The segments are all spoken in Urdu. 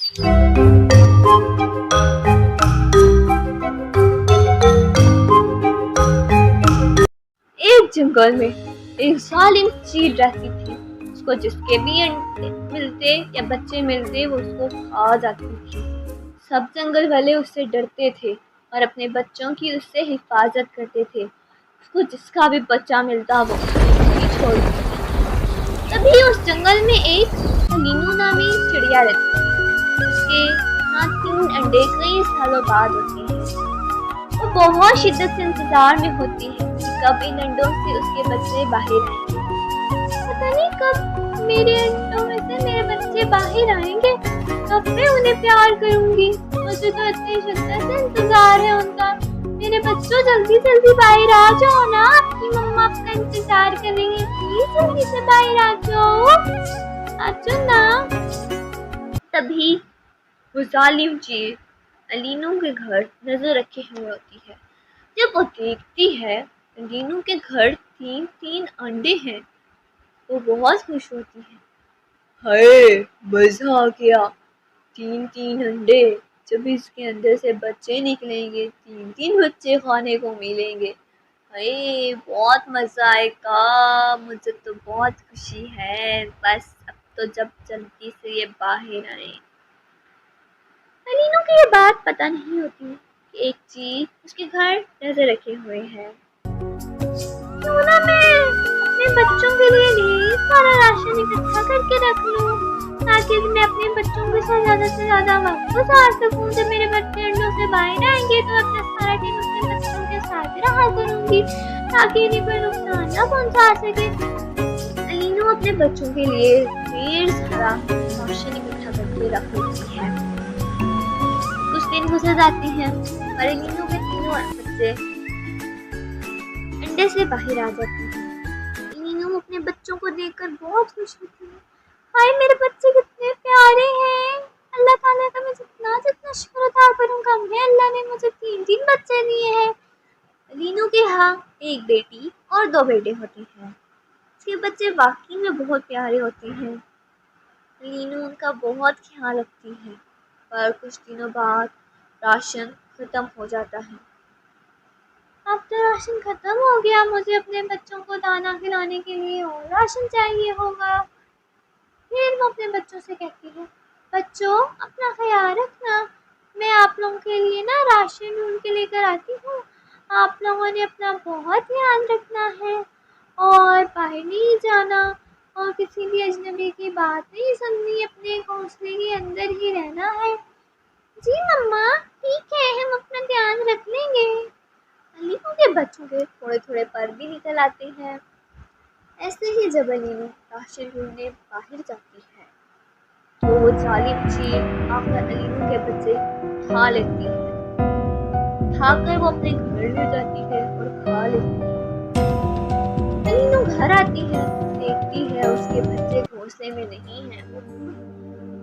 ایک جنگل میں ایک ظالم چیل رہتی تھی. اس کو جس کے بھی انڈے ملتے یا بچے ملتے وہ اس کو کھا جاتی تھی. سب جنگل والے اس سے ڈرتے تھے اور اپنے بچوں کی اس سے حفاظت کرتے تھے. اس کو جس کا بھی بچہ ملتا وہ نہیں چھوڑتی. تبھی اس جنگل میں ایک الینو نامی چڑیا رہتی تھی. اس کے یہاں 3 انڈے کئی سالوں بعد ہوتے ہیں. وہ بہت شدت سے انتظار میں ہوتی ہے کہ کب ان انڈوں سے اس کے بچے باہر آئیں گے. پتہ نہیں کب میرے انڈوں میں سے میرے بچے باہر آئیں گے، کب میں انہیں پیار کروں گی. مجھے تو اتنی شدت سے انتظار ہے ان کا. میرے بچوں جلدی جلدی باہر آ جاؤ نا، آپ کی مما آپ کا انتظار کر رہی ہیں. پلیز جلدی سے باہر آ جاؤ نا. تبھی وہ ظالم چیل الینو کے گھر نظر رکھے ہوئے ہوتی ہے. جب وہ دیکھتی ہے الینو کے گھر 3 انڈے ہیں وہ بہت خوش ہوتی ہے. ہائے مزہ آ گیا، 3 انڈے. جب اس کے اندر سے بچے نکلیں گے 3 بچے کھانے کو ملیں گے. ہائے بہت مزہ آئے گا، مجھے تو بہت خوشی ہے. بس اب تو جب جلدی سے یہ باہر آئے. الینو کو یہ بات پتہ نہیں ہوتی کہ ایک چیل اس کے گھر نظر رکھے ہوئے ہے. کیوں نہ میں اپنے بچوں کے لیے ڈھیر سارا راشن اکٹھا کر کے رکھ لوں تاکہ میں اپنے بچوں کے ساتھ سے زیادہ وقت گزار سکوں. جب میرے بچے انڈوں سے باہر آئیں گے تو اپنا سارا ٹائم اپنے بچوں کے ساتھ رہا کروں گی تاکہ انہیں کوئی نقصان نہ پہنچا سکے. الینو اپنے بچوں کے لیے ڈھیر سارا راشن اکٹھا کر کے رکھ لیتی ہے. کچھ دن گزر جاتے ہیں اور الینو کے 3 بچے انڈے سے باہر آ جاتے ہیں. الینو اپنے بچوں کو دیکھ کر بہت خوش ہوتی ہے. ہائے میرے بچے کتنے پیارے ہیں، اللہ تعالیٰ کا میں جتنا شکر ادا کروں کم ہے. اللہ نے مجھے 3 بچے دیے ہیں. الینو کے ہاں ایک بیٹی اور 2 بیٹے ہوتے ہیں. اس کے بچے واقعی میں بہت پیارے ہوتے ہیں. الینو ان کا بہت خیال رکھتی ہے. پر کچھ دنوں بعد راشن ختم ہو جاتا ہے. اب تو راشن ختم ہو گیا، مجھے اپنے بچوں کو دانا کھلانے کے لیے اور راشن چاہیے ہوگا. پھر وہ اپنے بچوں سے کہتی ہے بچوں اپنا خیال رکھنا، میں آپ لوگوں کے لیے نا راشن ڈھونڈ کے لے کر آتی ہوں. آپ لوگوں نے اپنا بہت خیال رکھنا ہے اور باہر نہیں جانا اور کسی بھی اجنبی کی بات نہیں سننی، اپنے گھونسلے کے اندر ہی رہنا ہے. جی مما ٹھیک ہے، ہم اپنا دھیان رکھ لیں گے. الینو کے بچوں کے تھوڑے پر بھی نکل آتے ہیں. ایسے ہی جب الینو راشن ڈھونڈنے باہر جاتی ہے تو وہ ظالم چیل آ کر الینو کے بچے کھا لیتی ہے. کھا کر وہ اپنے گھر لے جاتی ہے اور کھا لیتی ہے. الینو گھر آتی ہے، دیکھتی ہے اس کے بچے گھونسلے میں نہیں ہیں.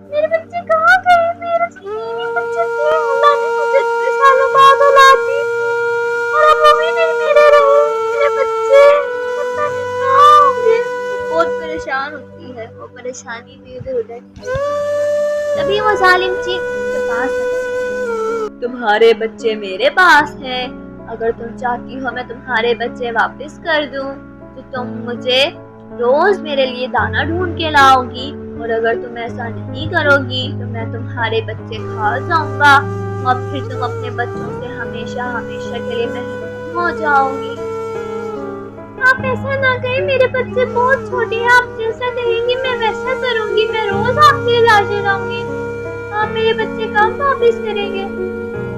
میرے بچے کہاں گئے؟ میرے 3 بچے تھے، اللہ نے مجھے اتنے سالوں بعد اولاد دی تھی اور اب وہ بھی نہیں میرے رہے. میرے بچے پتہ نہیں کہاں ہوں گے. وہ بہت پریشان ہوتی ہے، وہ پریشانی میں ادھر ادھر ٹھہرتی. تبھی وہ ظالم چیل اس کے پاس آتی ہے. تمہارے بچے میرے پاس ہیں، اگر تم چاہتی ہو میں تمہارے بچے واپس کر دوں تو تم مجھے روز میرے لیے دانا ڈھونڈ کے لاؤ گی، اور اگر تم ایسا نہیں کرو گی تو میں تمہارے بچے کھا جاؤں گا اور پھر تم اپنے بچوں سے ہمیشہ کے لیے محروم ہو جاؤ گی. آپ ایسا نہ کہیں، میرے بچے بہت چھوٹے ہیں، آپ جیسا کہیں گی میں ویسا کروں گی. میں روز آپ کے لیے لاؤں گی. آپ میرے بچے کب واپس کریں گے؟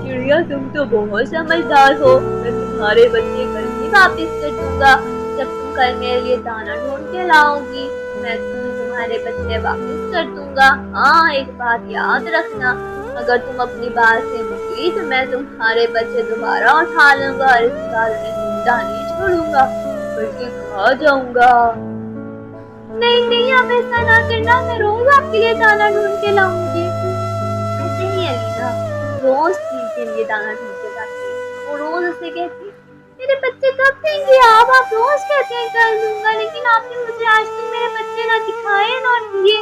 چڑیا تم تو بہت سمجھدار ہو، میں تمہارے بچے کل ہی واپس کر دوں گا. جب تم کل میرے لیے دانا ڈھونڈ کے لاؤ گی میں تمہارے بچے واپس کر دوں گا. ہاں ایک بات یاد رکھنا، اگر تم اپنی بات سے مکری تو میں تمہارے بچے دوبارہ اٹھا لوں گا اور اس بار انہیں زندہ نہیں چھوڑوں گا بلکہ کھا جاؤں گا. نہیں آپ ایسا نہ کرنا، میں روز آپ کے لیے دانا ڈھونڈ کے لاؤں گی. ایسے ہی الینا روز چیل کے لیے دانا ڈھونڈ کے لاتی. وہ روز اسے کہتی میرے بچے کب دیں گے آپ روز کہتے ہیں کر دوں گا، لیکن آپ نے مجھے آج تک میرے بچے نہ دکھائے نہ دیے.